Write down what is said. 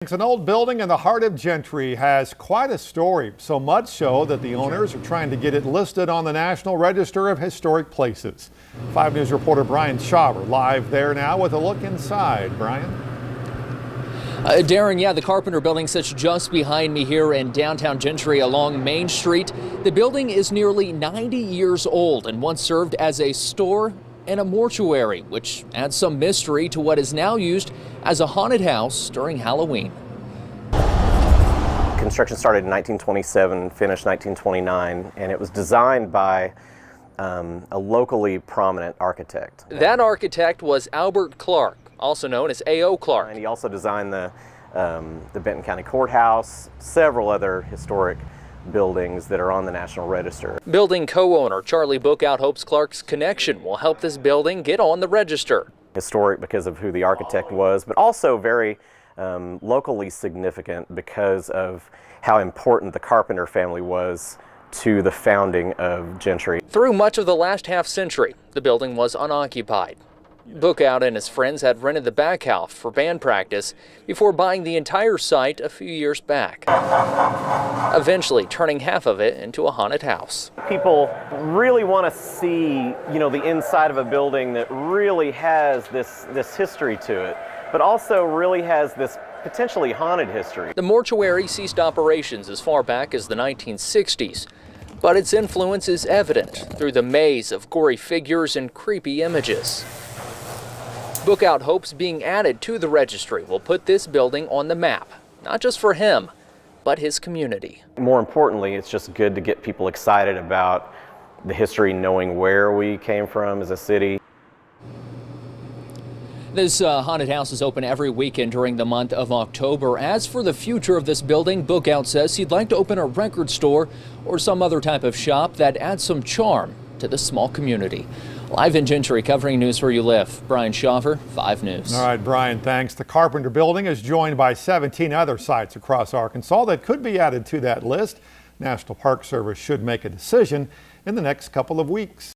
An old building in the heart of Gentry has quite a story, so much so that the owners are trying to get it listed on the National Register of Historic Places. 5 News reporter Brian Shaver live there now with a look inside. Brian? Darren, the Carpenter building sits just behind me here in downtown Gentry along Main Street. The building is nearly 90 years old and once served as a store and a mortuary, which adds some mystery to what is now used as a haunted house during Halloween. Construction started in 1927, finished 1929, and it was designed by a locally prominent architect. That architect was Albert Clark, also known as A.O. Clark. And he also designed the Benton County Courthouse, several other historic buildings that are on the National Register. Building co-owner Charlie Bookout hopes Clark's connection will help this building get on the register. Historic because of who the architect was, but also very locally significant because of how important the Carpenter family was to the founding of Gentry. Through much of the last half century, the building was unoccupied. Bookout and his friends had rented the back half for band practice before buying the entire site a few years back, eventually turning half of it into a haunted house. People really want to see, the inside of a building that really has this history to it, but also really has this potentially haunted history. The mortuary ceased operations as far back as the 1960s, but its influence is evident through the maze of gory figures and creepy images. Bookout hopes being added to the registry will put this building on the map, not just for him, but his community. More importantly, it's just good to get people excited about the history, knowing where we came from as a city. This haunted house is open every weekend during the month of October. As for the future of this building, Bookout says he'd like to open a record store or some other type of shop that adds some charm to this small community. Live in Gentry, covering news where you live, Brian Shaver, 5 News. All right, Brian, thanks. The Carpenter building is joined by 17 other sites across Arkansas that could be added to that list. National Park Service should make a decision in the next couple of weeks.